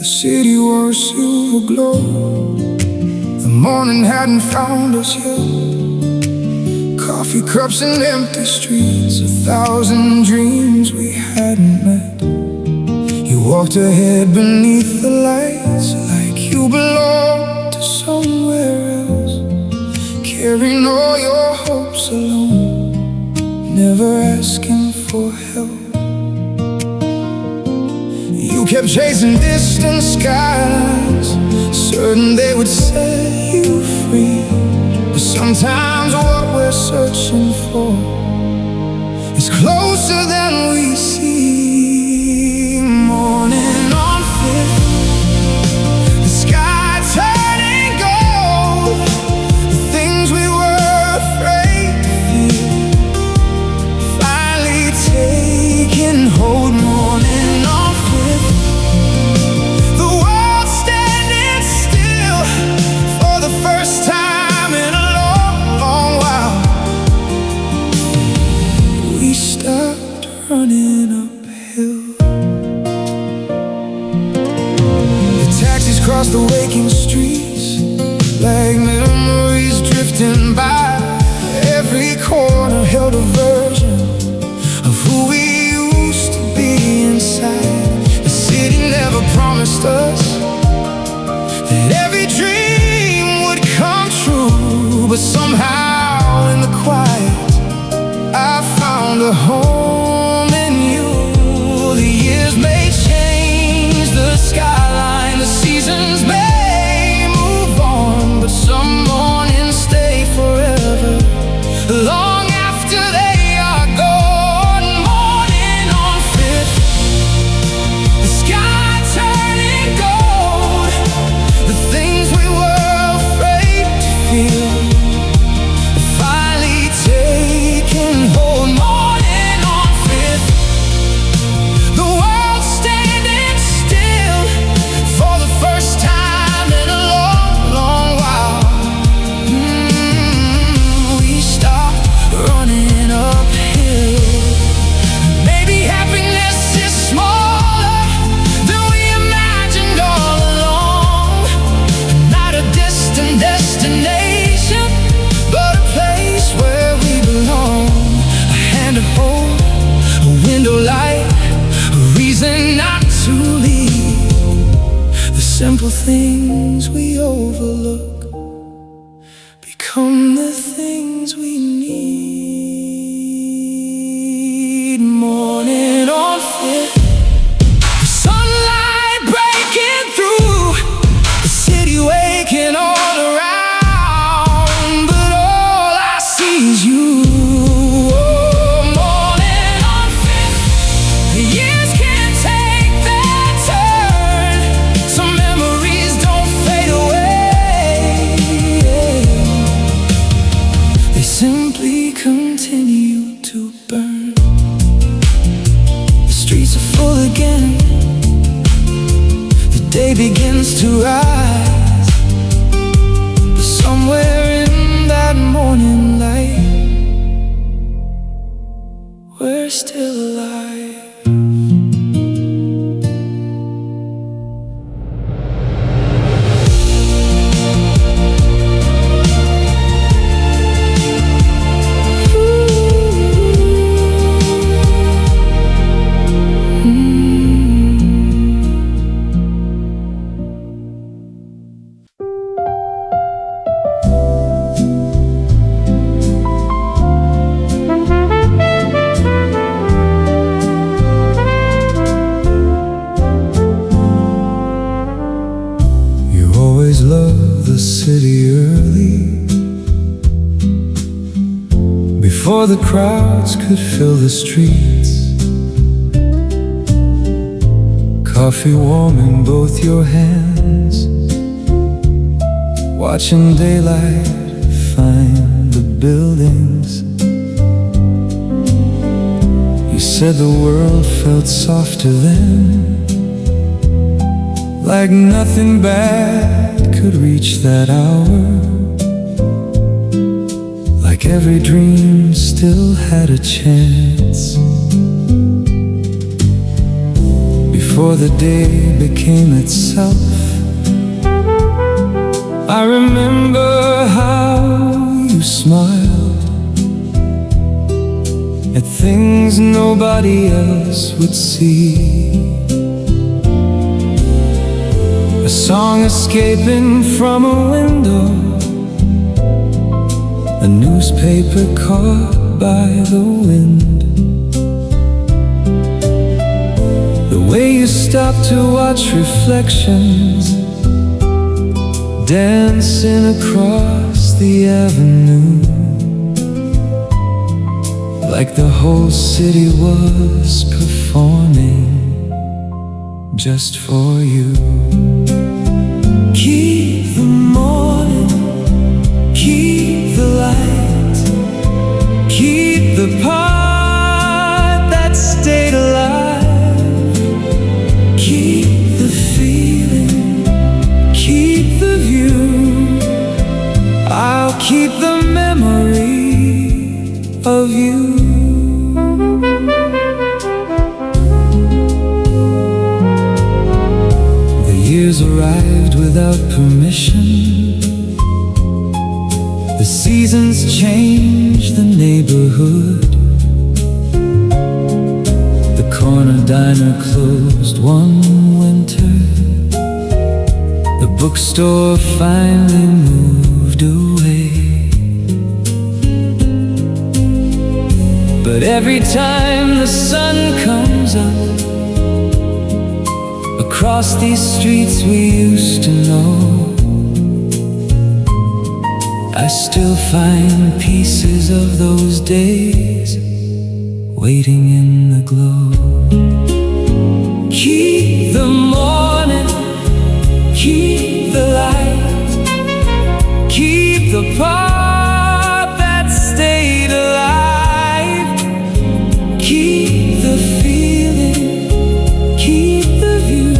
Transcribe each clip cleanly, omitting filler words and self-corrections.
The city wore a silver glow. The morning hadn't found us yet. Coffee cups and empty streets, 1,000 dreams we hadn't met. You walked ahead beneath the lights, like you belonged to somewhere else, carrying all your hopes alone, never asking for help. You kept chasing distant skylines, certain they would set you free. But sometimes what we're searching for is closer than we see. Morning on Fifth, the sky turning gold. The things we were afraid to feel finally taking hold. Morning on Fifth, the world standing still for the first time in a long, long while. We stopped running uphill. The taxis crossed the waking streets, like memories drifting by. Every corner held a version of who we used to be inside. The city never promised us that every dream would come true, but somehow in the quiet I found a home in you. The years may change the skyline, the seasons may move on, but some mornings stay forever, long after they are gone. Morning on Fifth, the sky turning gold. The things we were afraid to feel finally taking hold. Morning on Fifth, the world standing still for the first time in a long, long while. We stopped running uphill. Maybe happiness is smaller than we imagined all along. Not a distant destination, but a place where we belong. A hand to hold, a window light, a reason not to leave. The simple things we overlook become the things we need. Morning on Fifth, sunlight breaking through, the city waking all around, but all I see is you. Oh, morning on Fifth, the years can't take their turn, some memories don't fade away, they simply continue to burn. The streets are full again, the day begins to rise, but somewhere in that morning light, we're still alive. You always loved the city early, before the crowds could fill the streets. Coffee warming both your hands, watching daylight find the buildings. You said the world felt softer then, like nothing bad could reach that hour, like every dream still had a chance. before the day became itself. I remember how you smiled at things nobody else would see. A song escaping from a window, a newspaper caught by the wind. The way you stopped to watch reflections dancing across the avenue, like the whole city was performing just for you. Keep the morning, keep the light, keep the part that stayed alive. Keep the feeling, keep the view. I'll keep the memory of you. The years arrived without permission. The seasons changed the neighborhood. The corner diner closed one winter. The bookstore finally moved away. But every time the sun comes up, across these streets we used to know, I still find pieces of those days waiting in the glow. Keep the morning, keep the light, keep the part that stayed alive. Keep the feeling, keep the view.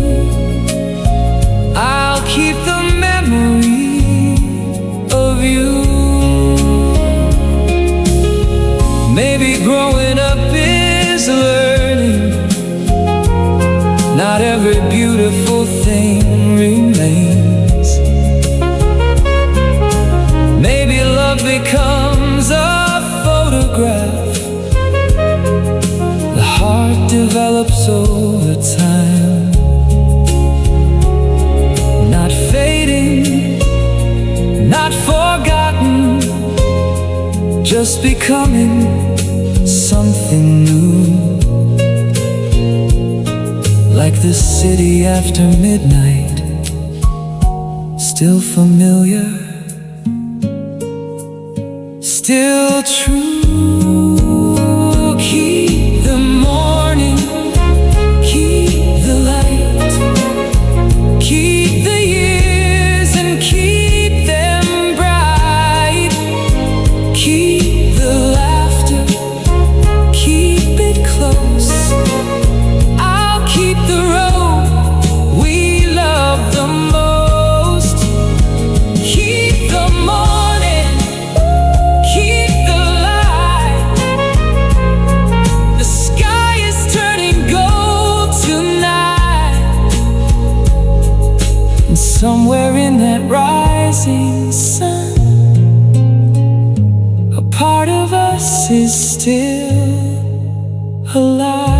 I'll keep the memory of you. Maybe growing up is learning. Not every beautiful thing remains. Maybe love becomes a photograph. The heart develops over time, not fading, not forgotten, just becoming something new. Like the city after midnight, still familiar, still true. Keep the morning, keep the light, keep the years and keep them bright. Keep the laughter, keep it close. I'll keep the road we love the most. Keep the morning, keep the light. The sky is turning gold tonight, and somewhere in that rising sun, a part of us is still alive.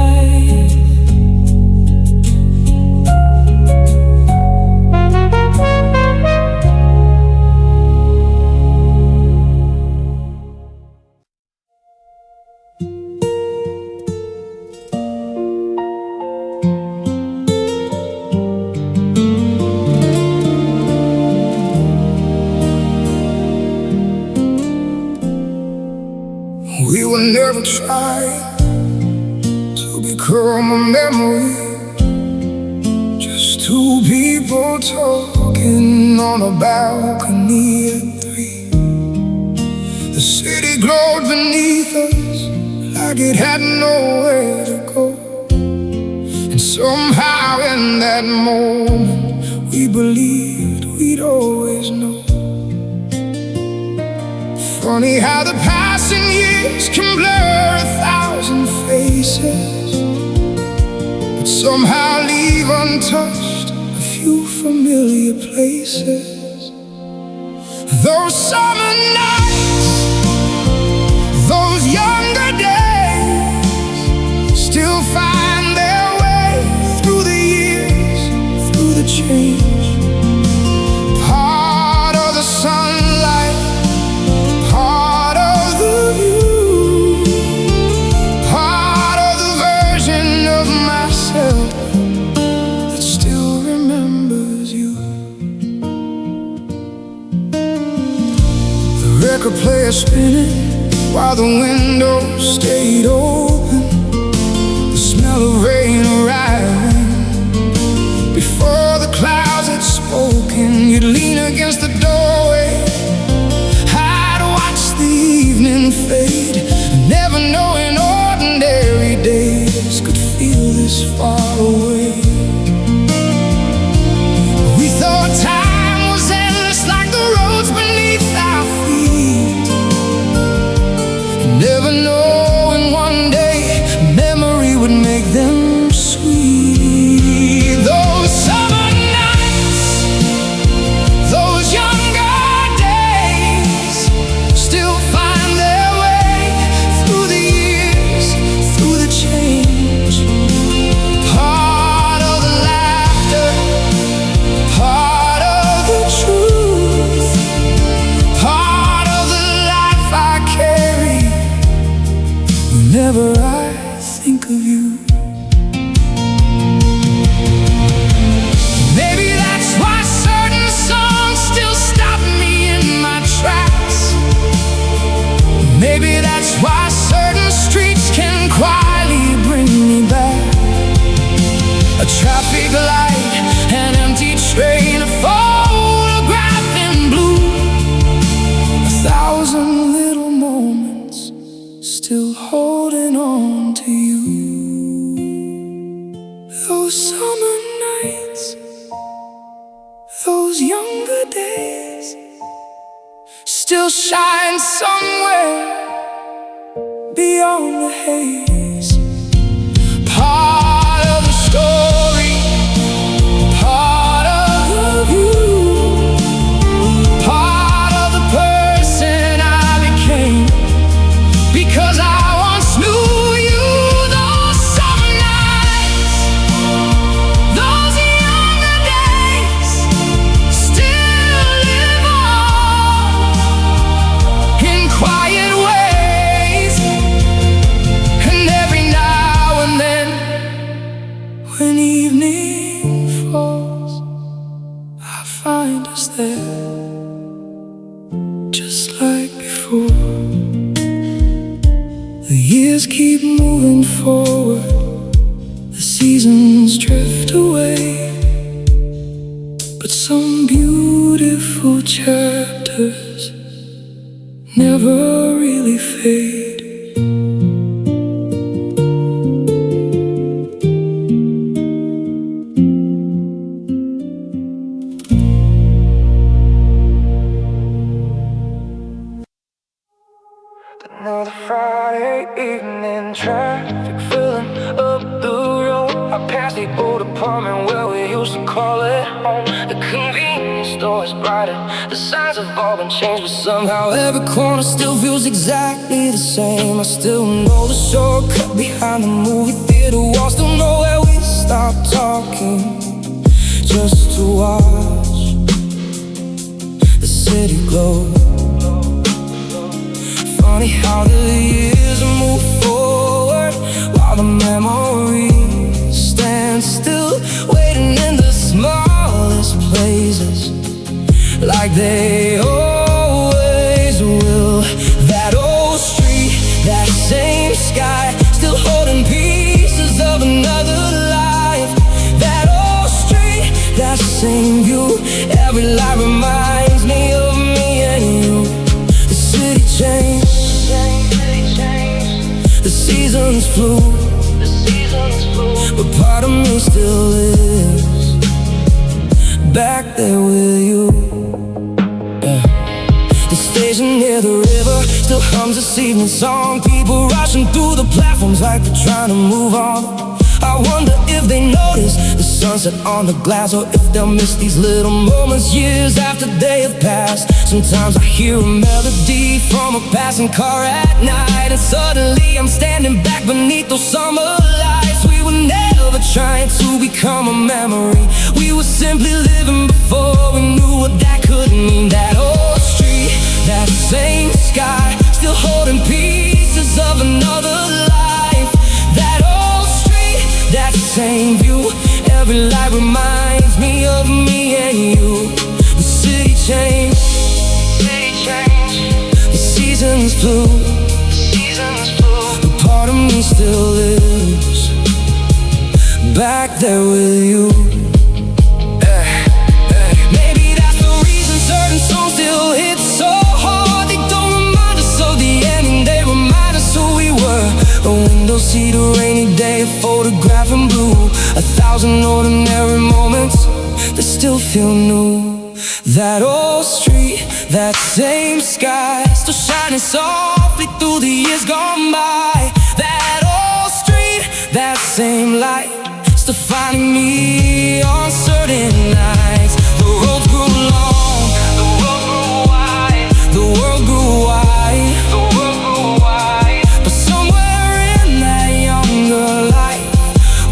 We will never try to become a memory, just two people talking on a balcony at 3. The city glowed beneath us like it had nowhere to go, and somehow in that moment we believed we'd always know. Funny how the passing years can blur 1,000 faces, but somehow leave untouched a few familiar places. Those summer nights, those younger days, still find their way through the years, through the change. Part of the sunlight, part of the view, part of the version of myself that still remembers you. The record player spinning while the window stayed open. The smell of rain arriving before the clouds had spoken. You'd lean against the doorway, I'd watch the evening fade, never knowing ordinary days could feel this far away. We thought time was endless, like the roads beneath our feet, never knowing one day memory would make them sweet. Those summer nights, those younger days, still find their way through the years, through the change. Part of the laughter, part of the truth, part of the life I carry whenever I think of you. Maybe that's why certain songs still stop me in my tracks. Maybe that's why certain streets can quietly bring me back. A traffic light, an empty train, a photograph in blue, 1,000 little moments still holding on to you. Those summer nights, those younger days, still shine somewhere beyond the haze. Part of the story, part of the view, part of the person I became, because I once knew you. Those summer nights, those younger days, still live on in quiet ways. And every now and then, when evening falls, I find us there, just like before. The years keep moving forward, the seasons drift away, but some beautiful chapters never really fade. Another Friday evening, traffic filling up the road. I passed the old apartment where we used to call it home. The convenience store is brighter, the signs have all been changed, but somehow every corner still feels exactly the same. I still know the shortcut behind the movie theater wall, still know where we stopped talking just to watch the city glow. Funny how the years move forward while the memories stand still, waiting in the smallest places, like they always will. That old street, that same sky, still holding pieces of another life. That old street, that same view, every light reminds me of me and you. The city changed, the seasons flew, but part of me still lives back there with you. The station near the river still hums this evening song. People rushing through the platforms like they're trying to move on. I wonder if they notice the sunset on the glass, or if they'll miss these little moments years after they have passed. Sometimes I hear a melody from a passing car at night, and suddenly I'm standing back beneath those summer lights. We were never trying to become a memory, we were simply living before we knew what that could mean. That old street, that same sky, still holding pieces of another life. That old street, that same view, every light reminds me of me and you. The city changed, the seasons flew, but part of me still lives back there with you. Maybe that's the reason certain songs still hit so hard. They don't remind us of the ending, they remind us who we were. A window seat, a rainy day, a photograph in blue, 1,000 ordinary moments that still feel new. That old street, that same sky, still shining softly through the years gone by. That old street, that same light, still finding me on certain nights. The roads grew long, the world grew wide, the world grew wide, the world grew wide. But somewhere in that younger life,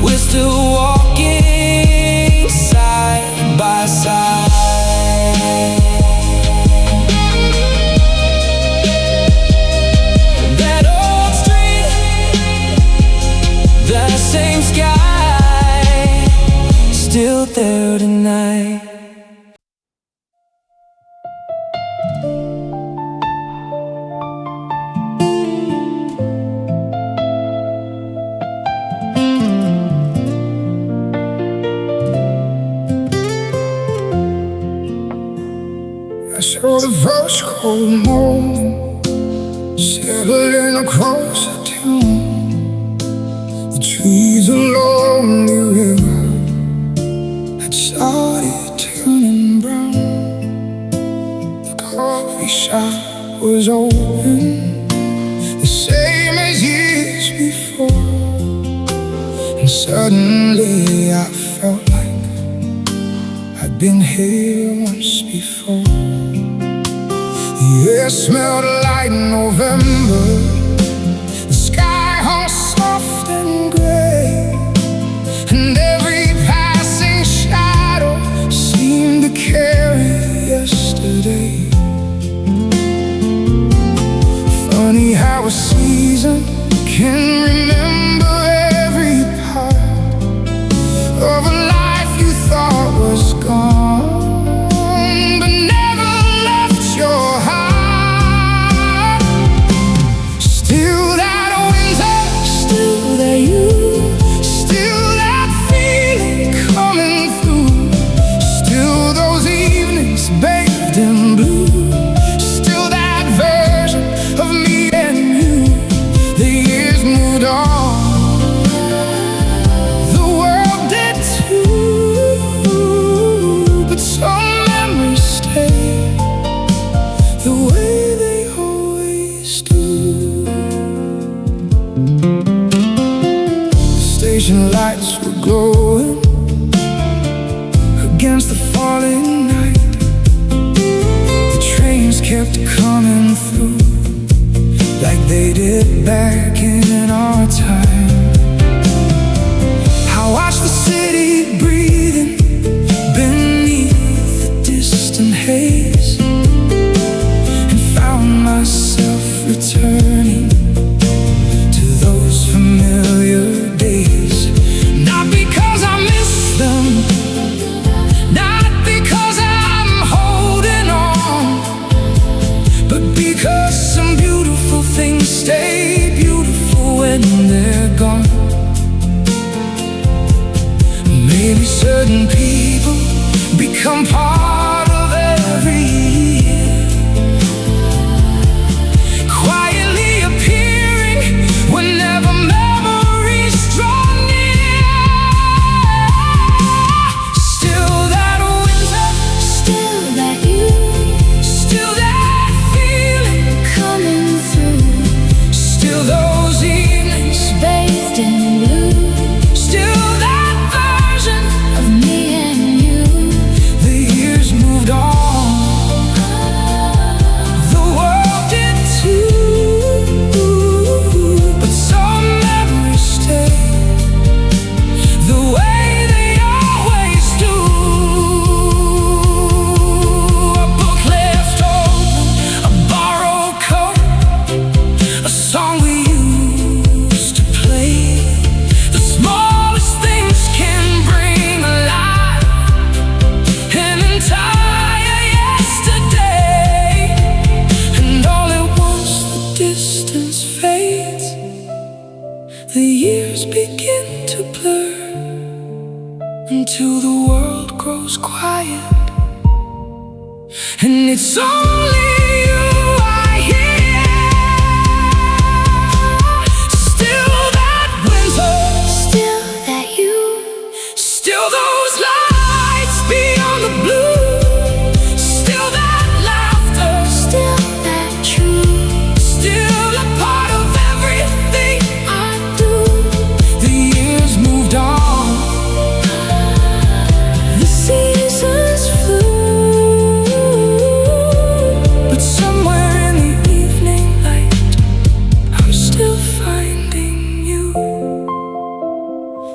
we're still walking side by side. That old street, that same sky, still there tonight. I saw the first cold morning settling across the town. The trees along the river had started turning brown. The coffee shop was open, the same as years before. And suddenly I felt like I'd been here once before. The air smelled like November, the sky hung soft and gray, and every passing shadow seemed to carry yesterday. Funny how a season can remember every part of a life you thought was gone, but never left your heart. Still that winter, still that you, still that feeling coming through, still those evenings bathed in blue, still that version of me and you. The years moved on, the world did too, but some memories stay the way they always do. The station lights were glowing against the falling night. The trains kept coming through like they did back in our time. I watched the city breathing beneath the distant haze, and found myself returning to those familiar days. Not because I miss them, not because I'm holding on, but because some beautiful things stay beautiful when they're gone. Maybe certain people become part of every year, quietly appearing whenever memories draw near. Still that winter, still that you, still that feeling coming through, still those evenings bathed in blue, still until the world grows quiet, and it's only you I hear. Still that winter, Still that you, still those lights beyond the blue, still that laughter, still that truth, still a part of everything I do. The years moved on, The seasons flew, but somewhere in the evening light, I'm still finding you.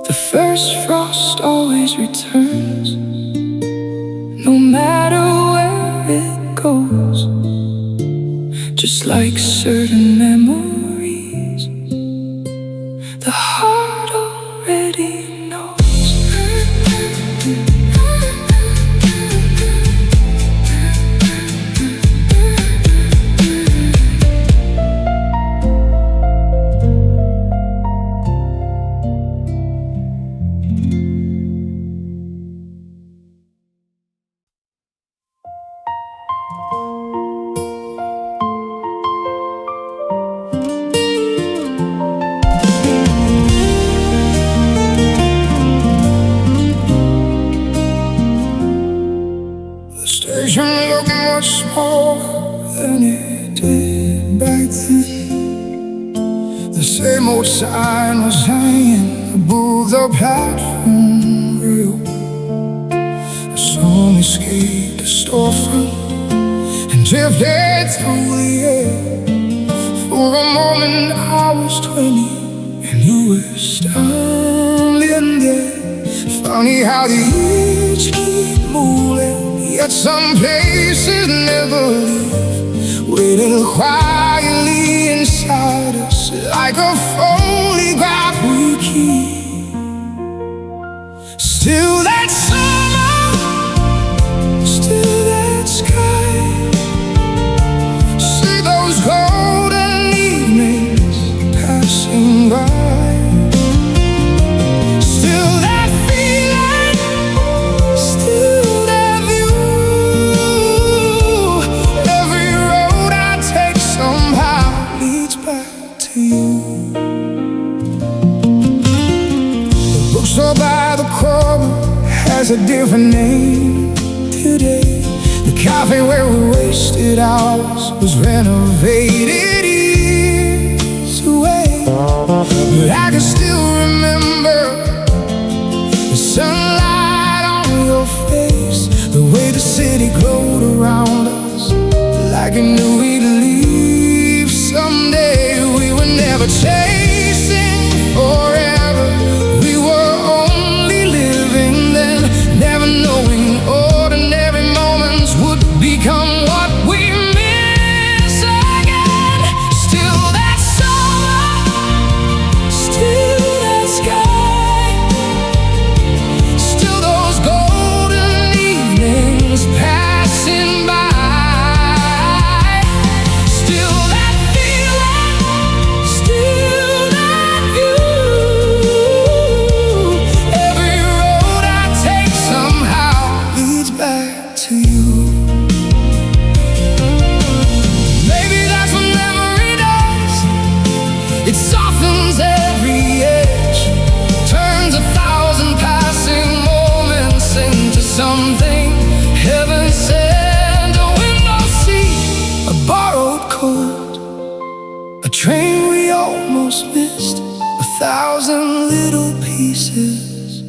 The first frost always returns, no matter where it goes. Just like certain memories, the heart already knows. The station looking much smaller than it did back then. The same old sign was hanging above the platform rail. The song escaped the storefront and drifted through the air. For a moment I was 20 and you were standing there. Funny how the years keep moving, yet some places never leave, waiting quietly inside us like a photograph we keep. Still that summer, still that sky, see those golden evenings passing by. Still that feeling, still that view. Every road I take somehow leads back to you. The bookstore by the corner has a different name today. The cafe where we wasted hours was renovated years away. But I can still remember the sunlight on your face, the way the city glowed around us, like it knew we'd leave someday. We were never chasing forever, we were only living then, never knowing ordinary moments would become what we miss again. Still that summer, still that sky, still those golden evenings passing by. Still that feeling, still that view. Every road I take somehow leads back to you. Maybe that's what memory does. It softens every edge, turns 1,000 passing moments into something heaven sent. A window seat, a borrowed coat, a train we almost missed, 1,000 little pieces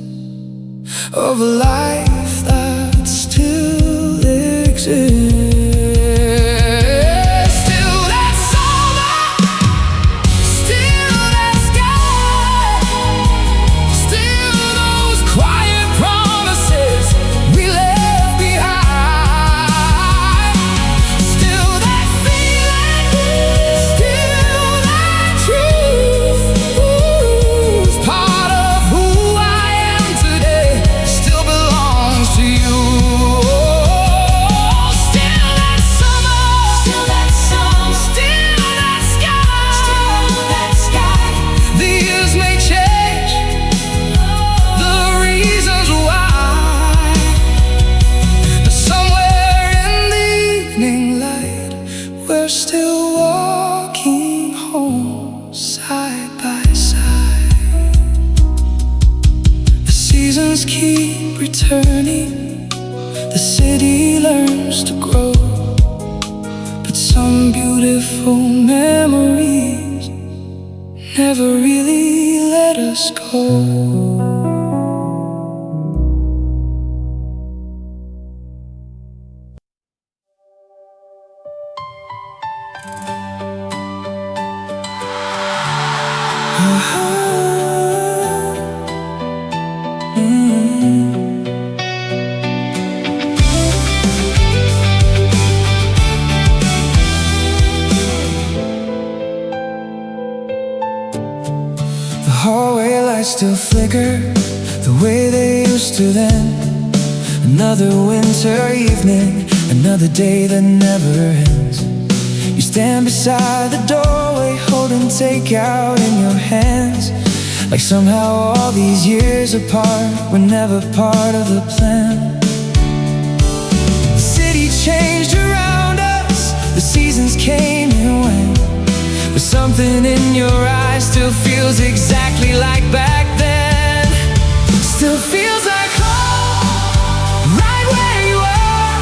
of a life that still exists. Still that summer, still that sky, still those quiet promises we left behind. Still that feeling, still that truth. Part of who I am today still belongs seasons keep returning, the city learns to grow, but some beautiful memories never really let us go. The hallway lights still flicker the way they used to then. Another winter evening, another day that never ends. You stand beside the doorway, holding takeout in your hands, like somehow all these years apart were never part of the plan. The city changed around us, the seasons came and went, but something in your eyes still feels exactly like back then. Still feels like home, right where you are,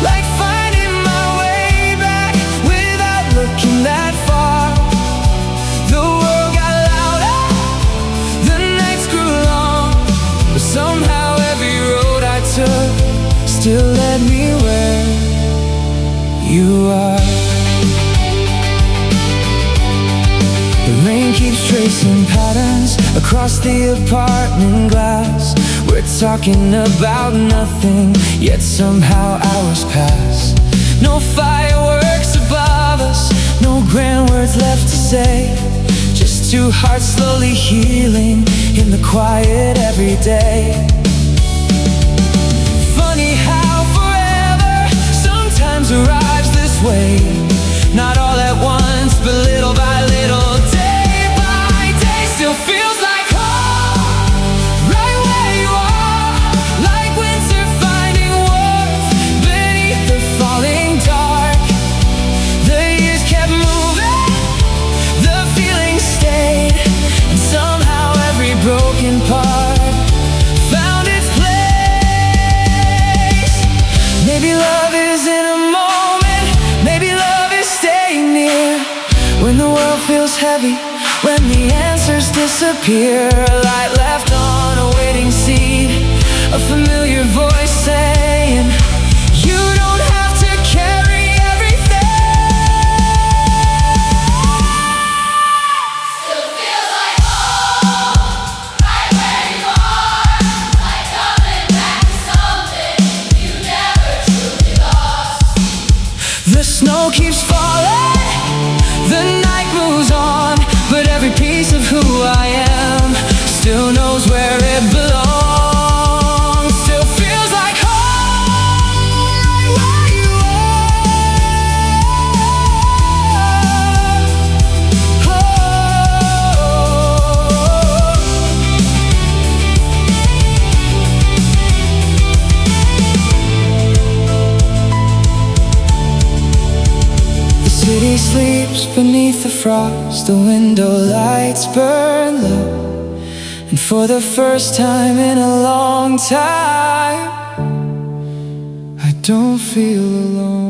like finding my way back without looking that far. The world got louder, the nights grew long, but somehow every road I took still led me where you are. The rain keeps tracing patterns across the apartment glass. We're talking about nothing, yet somehow hours pass. No fireworks above us, no grand words left to say, just two hearts slowly healing in the quiet every day. Funny how forever sometimes arrives this way, not all at once, but little by little, day by day. Still feels like home, right where you are, like winter finding warmth beneath the falling dark. The years kept moving, the feeling stayed, and somehow every broken part found its place. Maybe love is in a moment, maybe love is staying near, when the world feels heavy, when the answers disappear. A light left on a waiting seat, a familiar voice saying, you don't have to carry everything. Still feels like home, right where you are, like coming back to something you never truly lost. The snow keeps falling, the night moves on, but every piece of who I am still knows where it belongs. Still feels like home, right where you are. The city sleeps beneath the frost, the window lights burn low, and for the first time in a long time, I don't feel alone.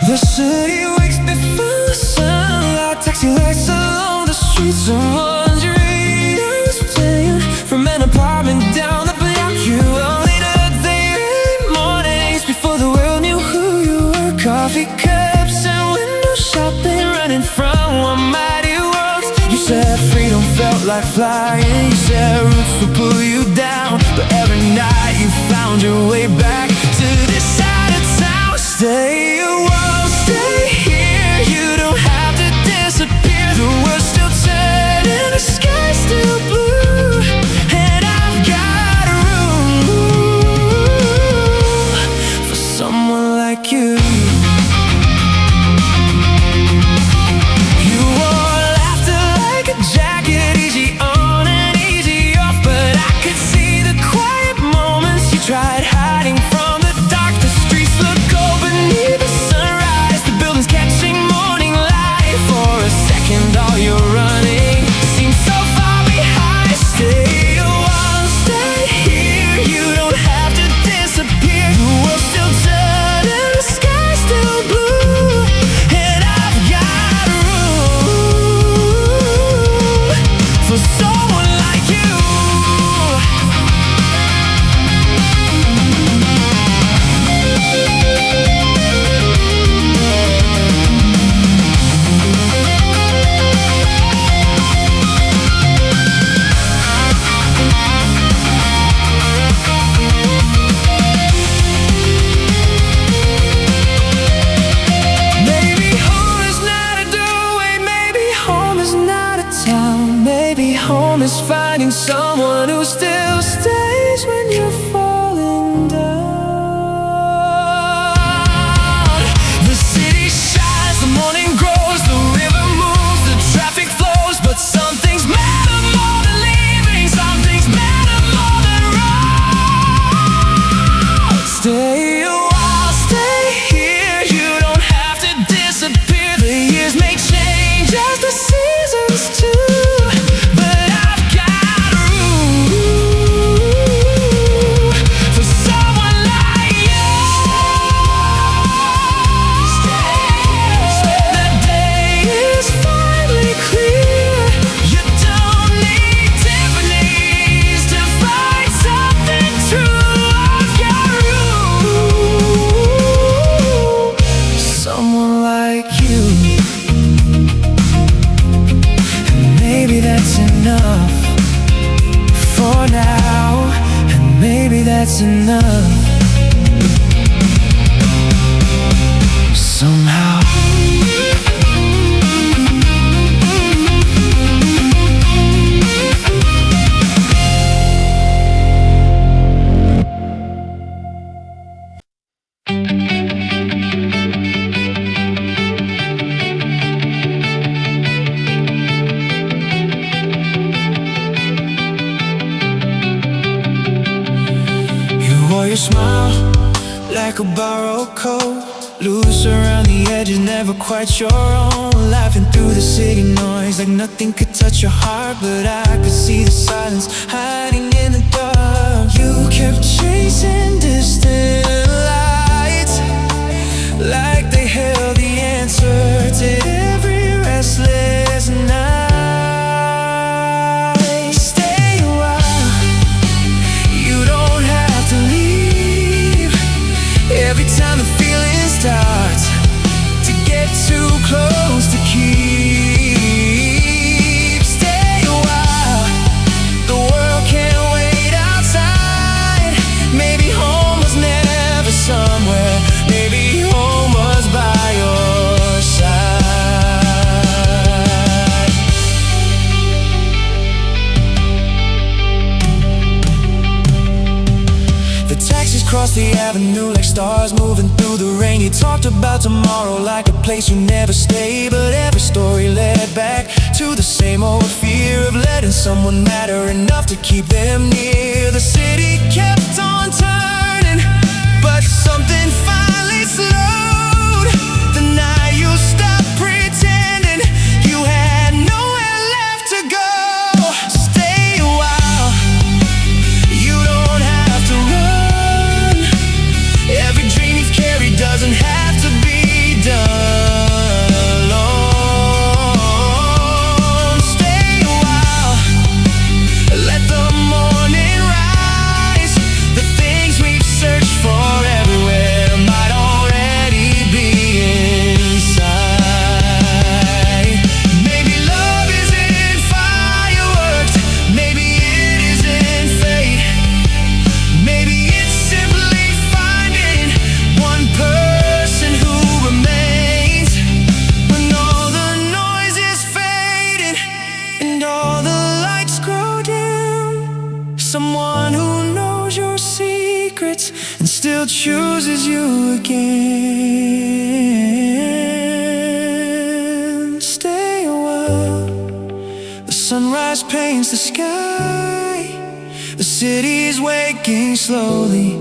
The city wakes before the sunlight, taxi lights along the street, someone's radio's playing from an apartment down the block. You only know the early mornings before the world knew who you were. Coffee cups and window shopping, running from one mighty world. You said freedom felt like flying, you said roots would pull you down, but every night you found your way back to this side of town. Stay a while, stay here, you don't have to disappear. home is finding someone who still stays when you're falling down. The city shines, the morning grows, the river moves, the traffic flows, but some things matter more than leaving, some things matter more than road. Stay a while, stay here, you don't have to disappear. The years may change as the seasons too, but I've got room for someone like you. The day is finally clear. You don't need Tiffany's to find something true. I've got room, someone like you. And maybe that's enough for now, and maybe that's enough somehow. You wore your smile like a borrowed coat, loose around the edges, never quite your own. Laughing through the city noise like nothing could touch your heart, but I could see the silence hiding in the dark. You kept chasing distant lights like they held the answer to every restless night. Stay a while, you don't have to leave. Every time the feeling starts to get too close to keep. Stay a while, the world can't wait outside. Maybe home was never somewhere, maybe home was by your side. The taxis cross the avenue like stars moving through the rain. You talked about tomorrow like a place you never stay, but every story led back to the same old fear of letting someone matter enough to keep them near. The city kept on turning, but something finally slowed. The night you stopped pretending you had nowhere left to go. Stay a while, you don't have to run. Every dream you've carried doesn't have to be done alone. Stay a while, let the morning rise. The things we've searched for everywhere might already be inside. Maybe love isn't fireworks, maybe it isn't fate. Maybe it's simply finding one person who remains when all the noise is fading and all the lights grow dim. Someone who knows your secrets and still chooses you again. Stay a while, the sunrise paints the sky. The city's waking slowly,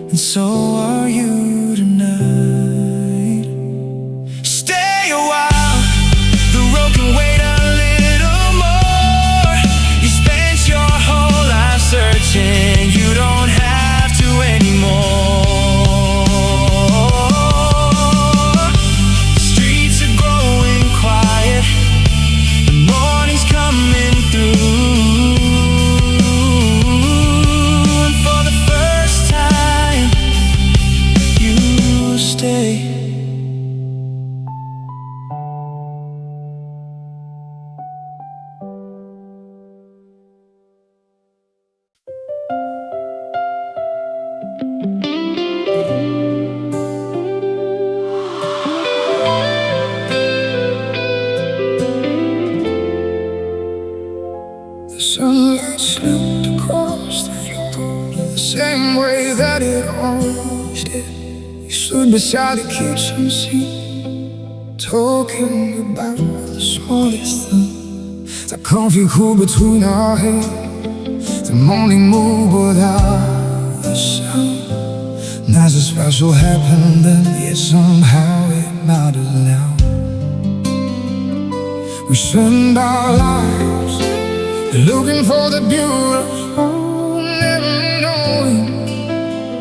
and so are you tonight. Stay a while, the road can wait a little more. You spent your whole life searching, you don't have to anymore. The streets are growing quiet, the morning's coming through. And for the first time, you stood beside the kitchen sink, talking about the smallest thing. The comfy cool between our heads, the morning moon without the sun. Nothing special happened then, yet somehow it matters now. We spend our lives looking for the beautiful, never knowing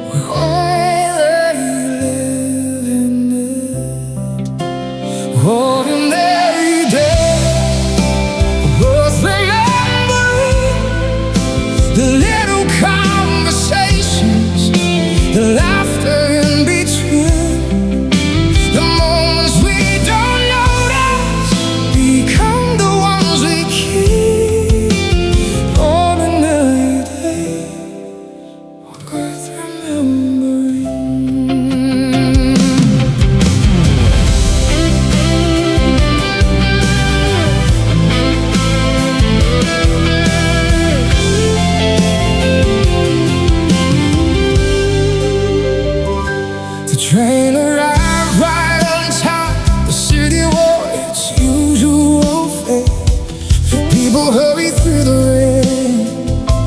we're already living it. Ordinary days, worth remembering. The little conversations, the laughter in between, the moments we don't notice become the ones we keep. Ordinary days, worth remembering. The train arrived right on time. The city wore its usual fate. People hurry through the rain,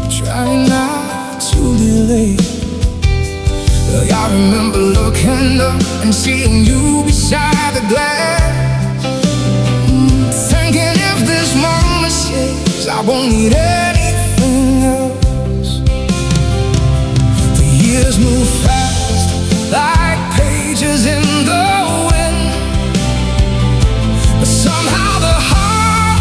trying not to be late. Well, I remember looking up and seeing you beside the glass, thinking if this moment stays, I won't need anything else. The years move fast, like pages in the wind, but somehow the heart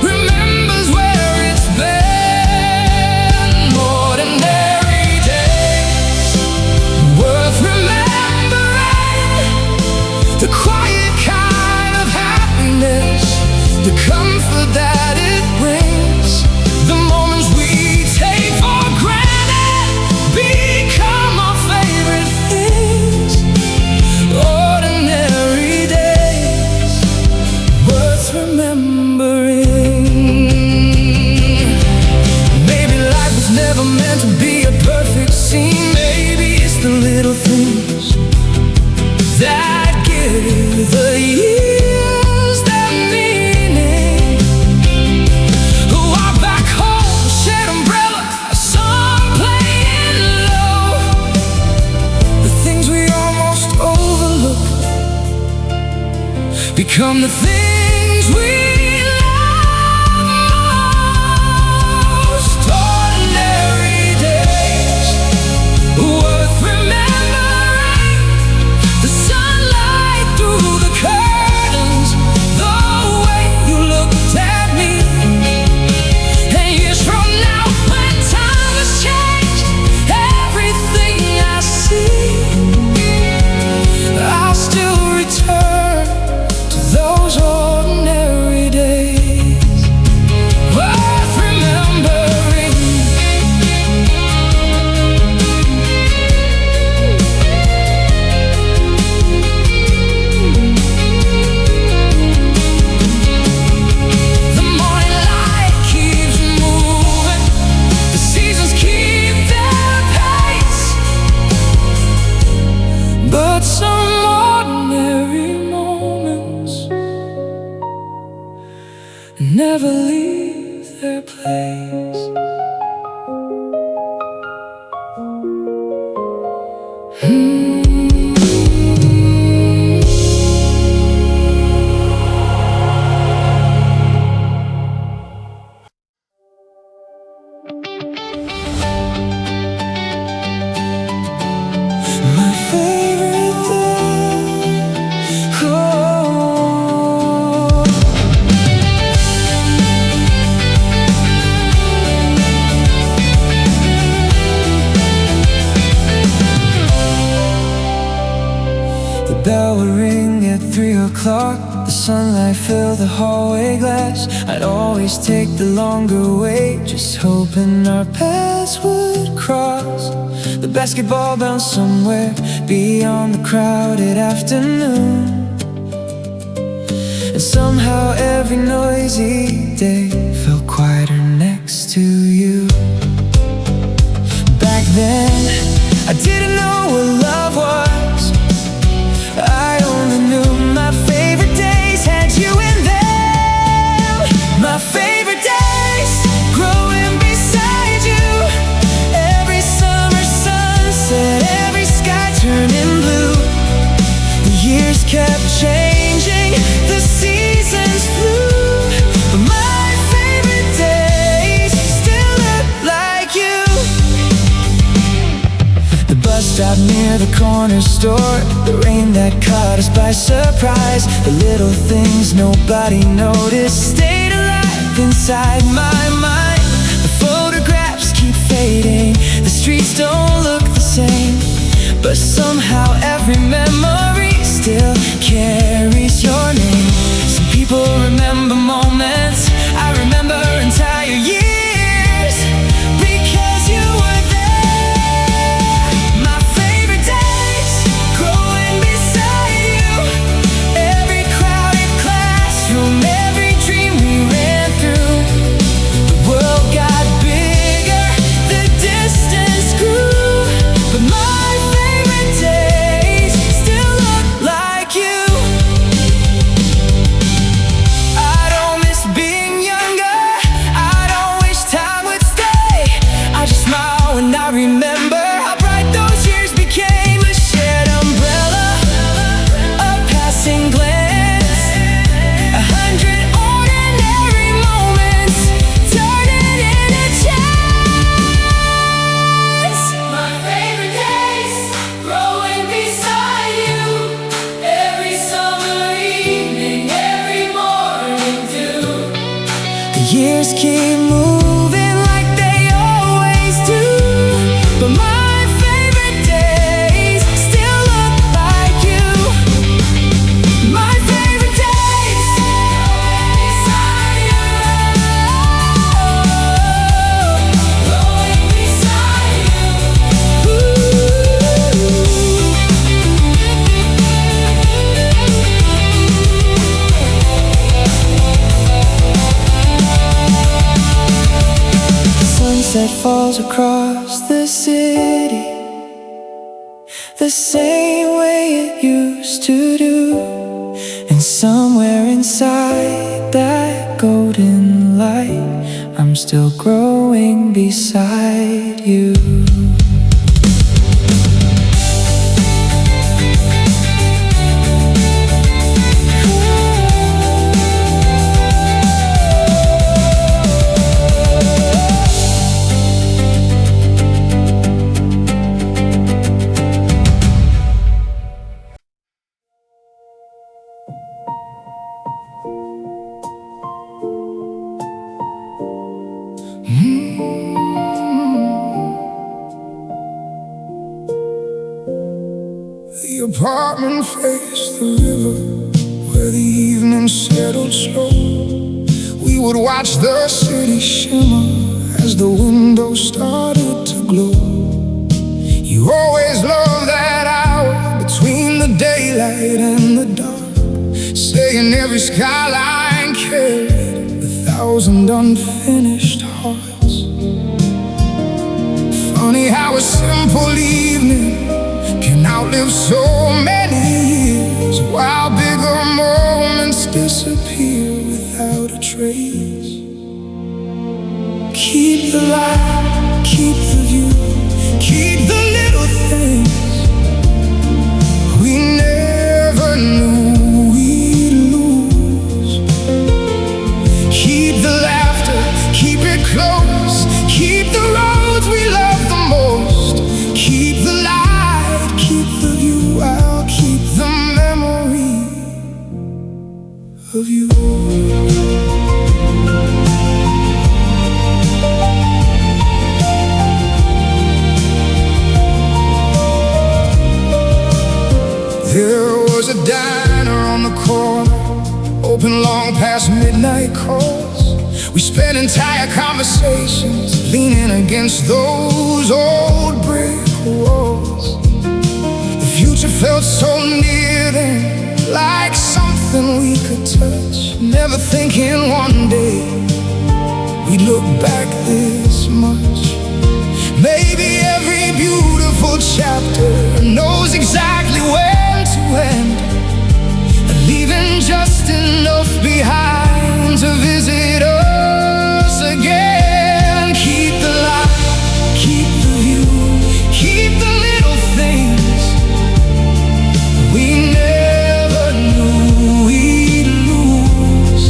remembers where it's been. Ordinary days, worth remembering. The quiet kind of happiness, the comfort that it brings. The moments we take for granted become our favorite things. Ordinary days, worth remembering. Maybe life was never meant to be a perfect scene. Maybe it's the little things that give the years their meaning. Walk back home, shared umbrella, a song playing low. The things we almost overlook become the things we love most. Ordinary days, worth remembering. The sunlight through the curtains, the way you looked at me. And years from now, when time has changed everything I see, I'll still return to those ordinary days, worth remembering. The morning light keeps moving, the seasons keep their pace, but some ordinary moments never leave their place. My favorite thing, oh. The bell would ring at 3 o'clock. The sunlight filled the hallway glass. I'd always take the longer way, just hoping our paths would cross. The basketball bounced somewhere beyond the crowded afternoon, and somehow every noisy day felt quieter next to you. Back then, I didn't know what love was. corner store, the rain that caught us by surprise, the little things nobody noticed stayed alive inside my mind. The photographs keep fading, the streets don't look the same, but somehow every memory still carries your name. Some people remember moments, I remember entire years, because you were there. My favorite days, growing beside you, every crowded classroom, every dream we ran through. The world got bigger, the distance grew, but my favorite days still look like you. I don't miss being younger, I don't wish time would stay. I just smile when I remember how bright those years became. A shared umbrella, a passing glance, 100 ordinary moments turning into chance. My favorite days, growing beside you, every summer evening, every morning dew. The years keep moving like they always do, but my favorite days still look like you. My favorite days, Beside you, growing beside the sunset falls across the city, the same way it used to do. And somewhere inside that golden light, I'm still growing beside you. The apartment faced the river, where the evening settled slow. We would watch the city shimmer as the windows started to glow. You always loved that hour between the daylight and the dark, saying every skyline carried 1,000 unfinished hearts. Funny how a simple evening can outlive so many years, while bigger moments disappear without a trace. Keep the light, keep the view, keep the little things we never knew we'd lose. Keep the laughter, keep it close, keep the roads we love the most. Keep the light, keep the view, I'll keep the memory of you. There was a diner on the corner, open long past midnight calls. We spent entire conversations leaning against those old brick walls. The future felt so near then, like something we could touch, never thinking one day we'd look back this much. Maybe every beautiful chapter knows exactly when to end, leaving just enough behind to visit us again. Keep the light, keep the view, keep the little things we never knew we'd lose.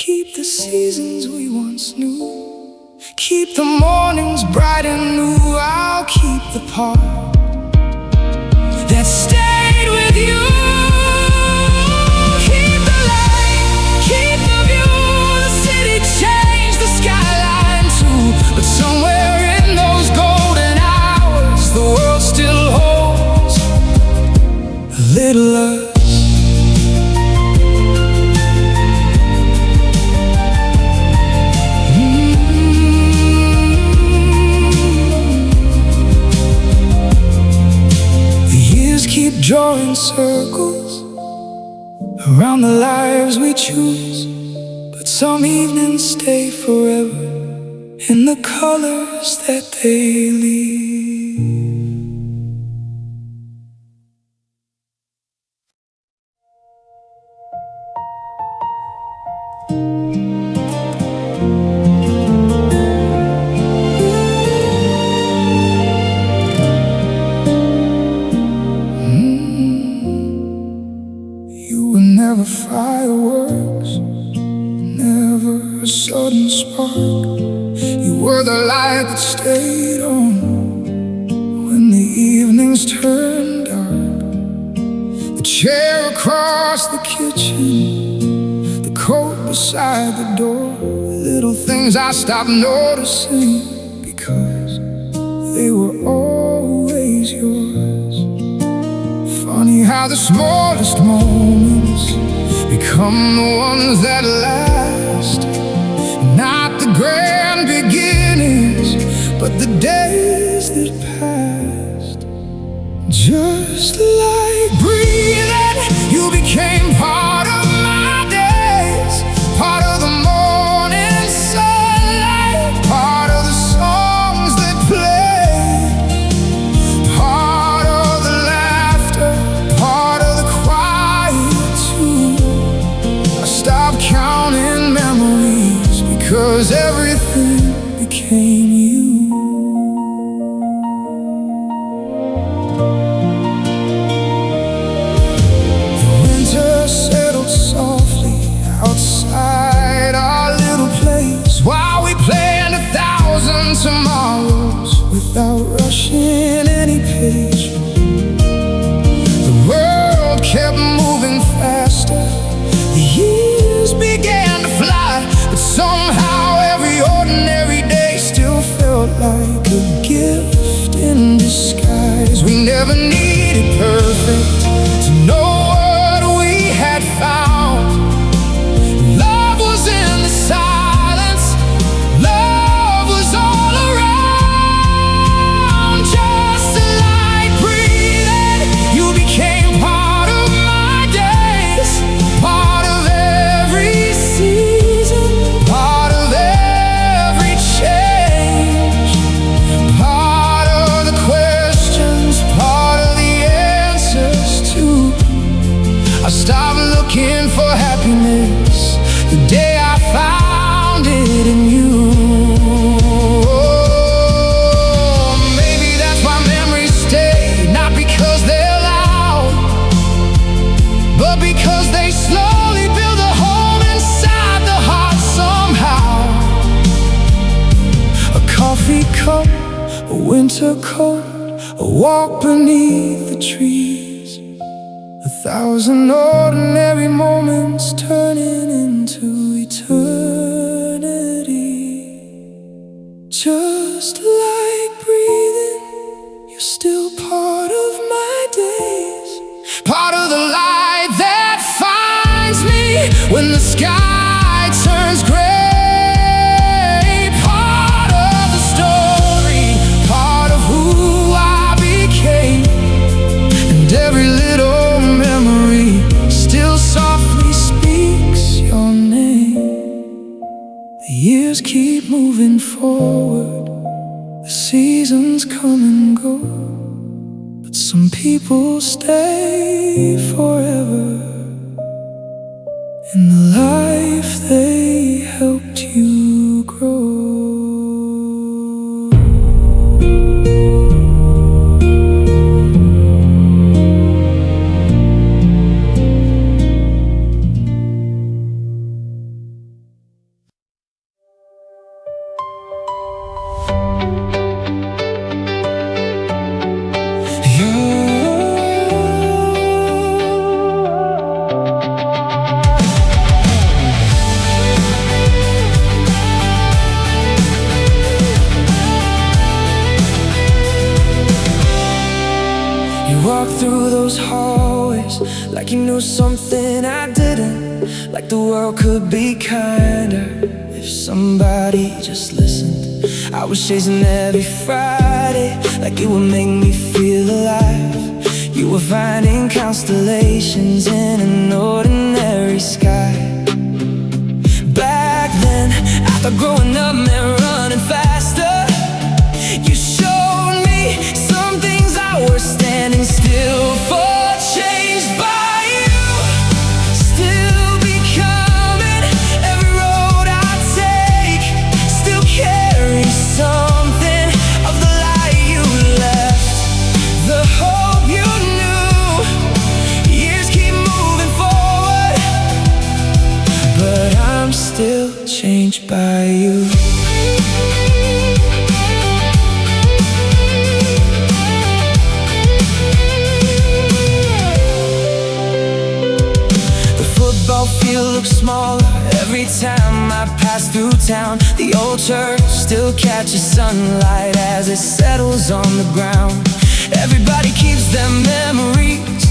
Keep the seasons we once knew. Keep the mornings bright and new. I'll keep the part that stayed with you. Keep the light, keep the view. The city changed, the skyline too. But somewhere in those golden hours, the world still holds a little us. Keep drawing circles around the lives we choose, but some evenings stay forever in the colors that they leave. Never fireworks, never a sudden spark. You were the light that stayed on when the evenings turned dark. The chair across the kitchen, the coat beside the door. Little things I stopped noticing because they were always yours. Funny how the smallest moments become the ones that last. Not the grand beginnings, but the days that passed. Just like breathing, you became part of my days. Part of the morning sunlight, part of the songs that played, part of the laughter, part of the quiet too. I stopped counting memories because everything became you. The winter settled softly outside our little place, while we planned 1,000 tomorrows without rushing any pace. The world kept moving faster, the years began to fly, but somehow every ordinary day still felt like a gift in disguise. We never needed perfect to know what we had found. Love was in the silence, love was all around. Just like breathing, you became part of my days, part of every season, part of every change, part of the questions, part of the answers too. I stopped looking for happiness the day I found it in you. Maybe that's why memories stay, not because they're loud, but because they slowly build a home inside the heart somehow. A coffee cup, a winter coat, a walk beneath the trees, 1,000 ordinary moments turning into eternity. Just like breathing, you're still part of my days, part of the light that finds me when the sky turns gray, part of the story, part of who I became, and every little memory still softly speaks your name. The years keep moving forward, the seasons come and go, but some people stay forever in the life they helped you grow. through those hallways like you knew something I didn't, like the world could be kinder if somebody just listened. I was chasing every Friday like it would make me feel alive. You were finding constellations in an ordinary sky. Back then, I thought growing up meant running faster. You showed me some things I was standing still for. Changed by you, still becoming. Every road I take still carries something of the light you left, the hope you knew. Years keep moving forward, but I'm still changed by you. Field looks smaller every time I pass through town. The old church still catches sunlight as it settles on the ground. Everybody keeps their memories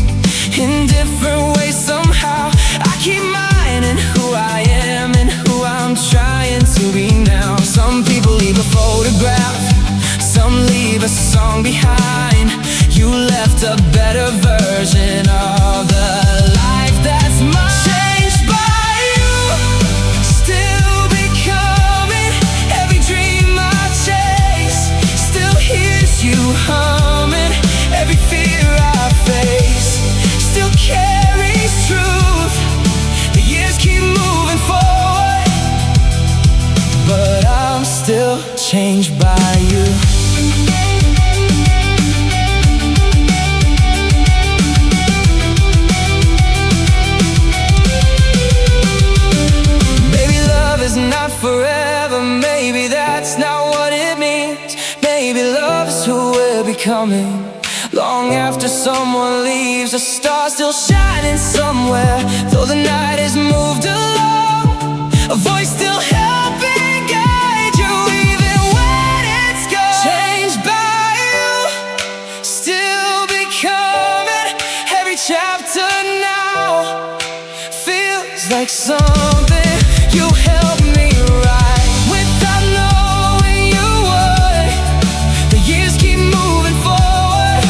in different ways somehow. I keep mine and who I am and who I'm trying to be now. Some people leave a photograph, some leave a song behind. You left a better version of the life that's mine. Humming, every fear I face still carries truth. The years keep moving forward, but I'm still changed by you. Maybe love is not forever, maybe that's not what it means. Maybe love is who we're becoming. Long after someone leaves, a star still shining somewhere. Though the night has moved along, a voice still helping guide you even when it's gone. Changed by you, still becoming. Every chapter now feels like something you helped me write without knowing you would. The years keep moving forward,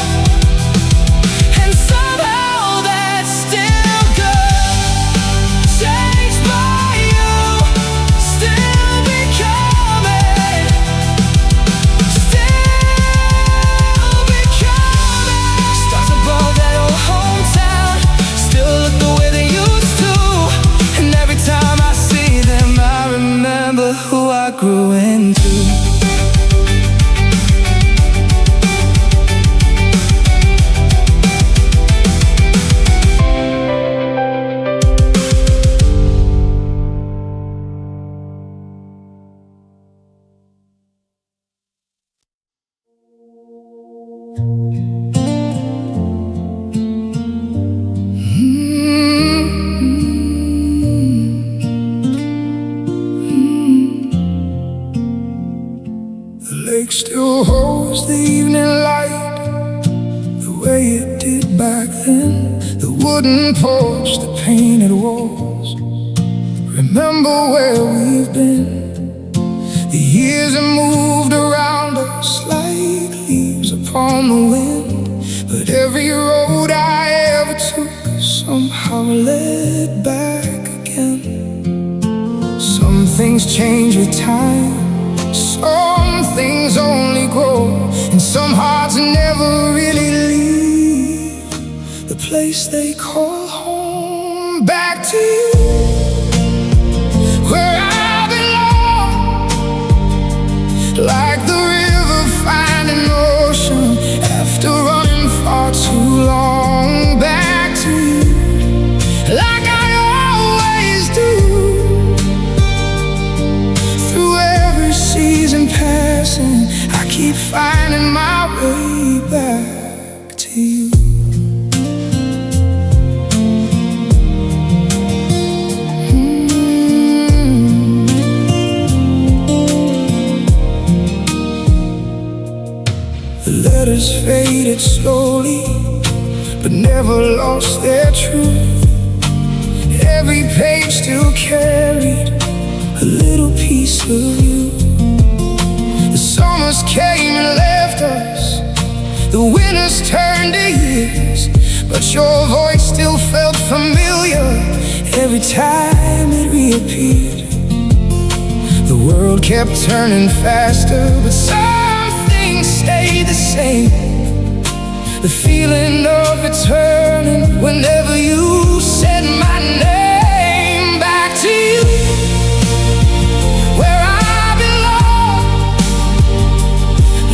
and somehow that's still good. Changed by you, still becoming. Still becoming. Stars above that old hometown still look the way they used to. And every time I see them, I remember who I grew into. The lake still holds the evening light the way it did back then. The wooden porch, the painted walls, remember where we've been. The years have moved around us like leaves upon the wind, but every road I ever took somehow led back again. Some things change with time, some things only grow, and some hearts never really leave the place they call home. Back to you, where I belong, like the river finding ocean after running far too long. Back to you, like I always do, through every season passing, I keep finding my way back to you. The letters faded slowly, but never lost their truth. Every page still carried a little piece of you. The summers came and left us, the winters turned to years, but your voice still felt familiar every time it reappeared. The world kept turning faster, but some things stayed the same. The feeling of returning whenever you said my name. Back to you, where I belong,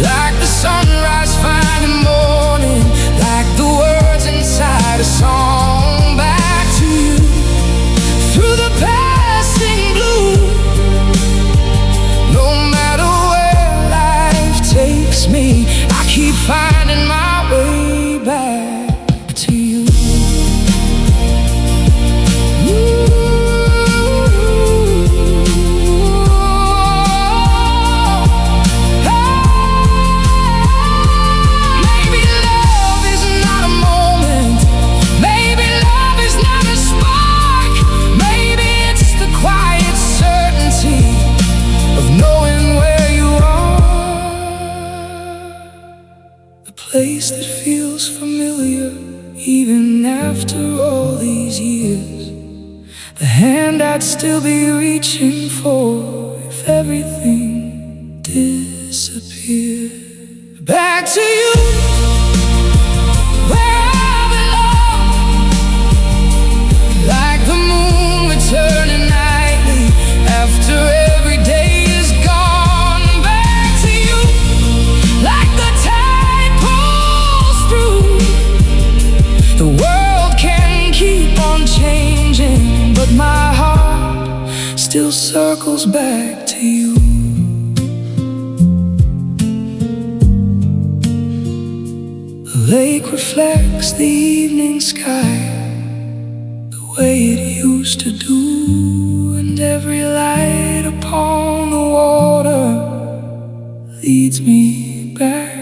like the sunrise finding morning, like the words inside a song. Back to you, through the passing blue. No matter where life takes me, I keep finding my way back to you. Maybe love is not a moment, maybe love is not a spark, maybe it's the quiet certainty of knowing where you are. The place that feels familiar even after all these years. The hand I'd still be reaching for if everything disappeared. Back to you, where I belong, like the moon returning nightly after every day is gone. Back to you, like the tide pulls through. The world can keep on changing, but my heart still circles back to you. The lake reflects the evening sky the way it used to do, and every light upon the water leads me back